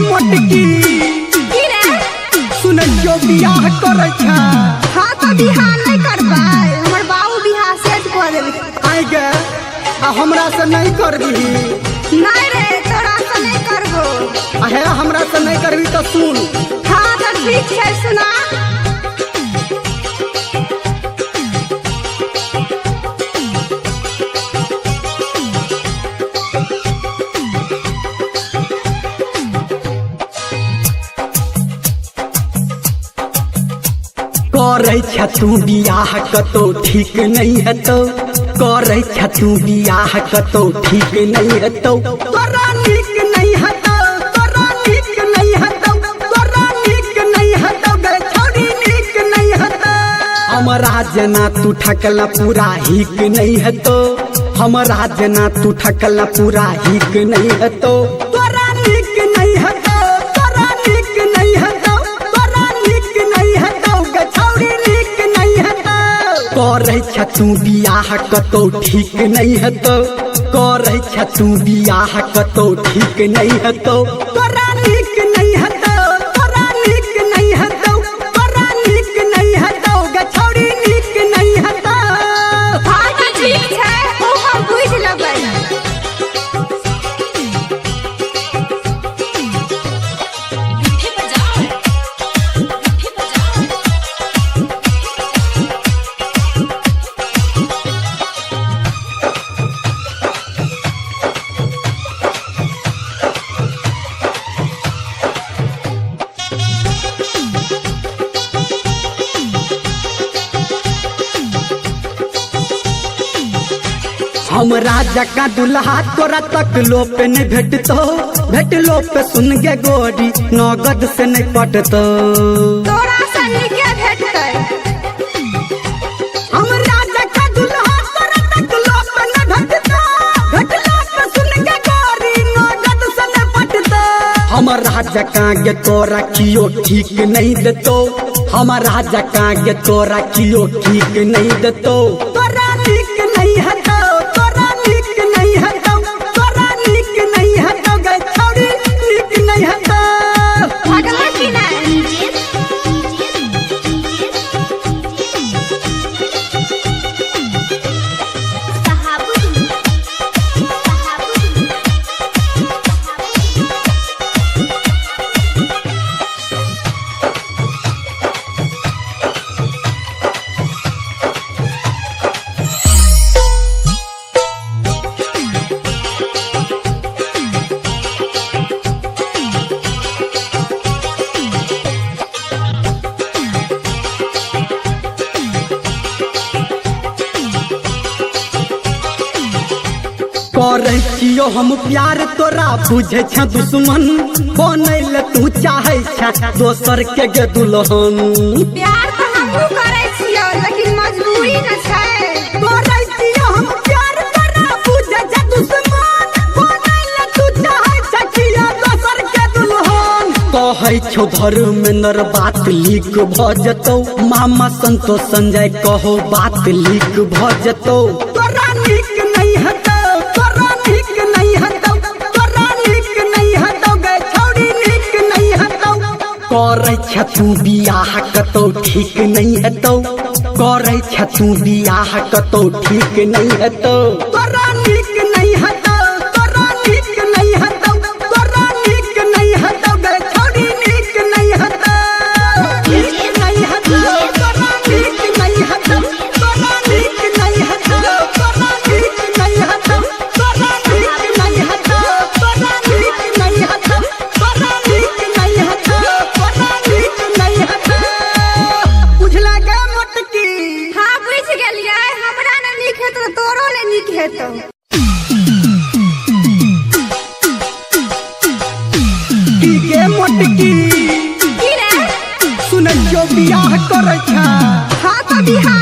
मोटकी सुनैयो बियाह करे छा। हां तो बियाह नहीं करबै, हमर बाबू बियाह सेट कर देबै। आइ गे आ हमरा से नहीं करबी। नहीं रे, तोरा से नहीं करबो। आहे हमरा से नहीं करबी तो सुन। हां तो ठीक है, सुना। करे छा तू बियाह कतो ठीक नहीं हेतौ, करे छा तू बियाह कतो ठीक नहीं हेतौ। तोरा ठीक नहीं हेतौ, तोरा ठीक नहीं हेतौ, तोरा ठीक नहीं हेतौ गे छोड़ी ठीक नहीं हेतौ। हमरा जना तू ठकला पूरा हिक नहीं हेतौ, हमरा जना तू ठकला पूरा हिक नहीं हेतौ। तोरा ठीक नहीं हेतौ, तोरा ठीक नहीं हेतौ, तोरा ठीक नहीं हेतौ गे छोड़ी ठीक नहीं हेतौ। करे छा तू बियाह कतो ठीक नहीं हेतौ, करे छा तू बियाह कतो ठीक नहीं हेतौ। तोरा ठीक नहीं हेतौ, तोरा ठीक नहीं हेतौ, तोरा ठीक नहीं हेतौ गे छोड़ी ठीक नहीं हेतौ। हां तो ठीक है, ओ हम बुझ लेबै। हमरा जका दुल्हा तोरा तक लो पे नहीं भेटतो, भेटलो पे सुन गे गोरी नगद से नहीं पटतो। तोरा से निके भेटतै। हमरा जका दुल्हा तोरा तक लो पे नहीं भेटतो, भेटलो पे सुन गे गोरी नगद से नहीं पटतो। हमरा जका गे तोरा कियो ठीक नहीं देतो, हमरा जका गे तोरा कियो ठीक नहीं देतो। तोरा ठीक नहीं हेतौ, तोरा ठीक नहीं हेतौ, तोरा ठीक नहीं हेतौ गे छोड़ी ठीक नहीं हेतौ। भागला कि नहीं? करे छियो हम प्यार तोरा बुझे छ दुश्मन, बनैल तू चाहे छ दोसर के गे दुल्हन। प्यार तो हमहू करै छियो, लेकिन मजबूरी न छै। करे छियो हम प्यार तोरा बुझे छ दुश्मन, बनैल तू चाहे छ किया दोसर के दुल्हन। कहै छौ धर्मेंद्र बात लीक भ जतौ, मामा संतोष संजय कहो बात लीक भ जतौ। तोरा नीक नहीं हेतौ, तोरा नीक नहीं हेतौ, तोरा नीक नहीं हेतौ गे छोड़ी नीक नहीं हेतौ। करे छ तू बियाह कतो ठीक नहीं हेतौ, करे छ तू बियाह कतो ठीक नहीं हेतौ। तोरा नीक नहीं हेतौ, तोरा नीक नहीं हेतौ, तोरा नीक नहीं हेतौ गे छोड़ी नीक नहीं हेतौ। नीक नहीं हेतौ, तोरा नीक नहीं हेतौ, तोरा नीक नहीं हेतौ, तोरा नीक नहीं हेतौ, तोरा नीक नहीं हेतौ, तोरा नीक नहीं हेतौ, तोरा नीक नहीं हेतौ, तोरा नीक नहीं हेतौ। बुझला गे मोटकी? हां बुझ गेलियै, हमरा न नीक हेतौ तोरो न नीक हेतौ। की गे मोटकी की रे? सुनैयो बियाह करे छा। हां तो बियाह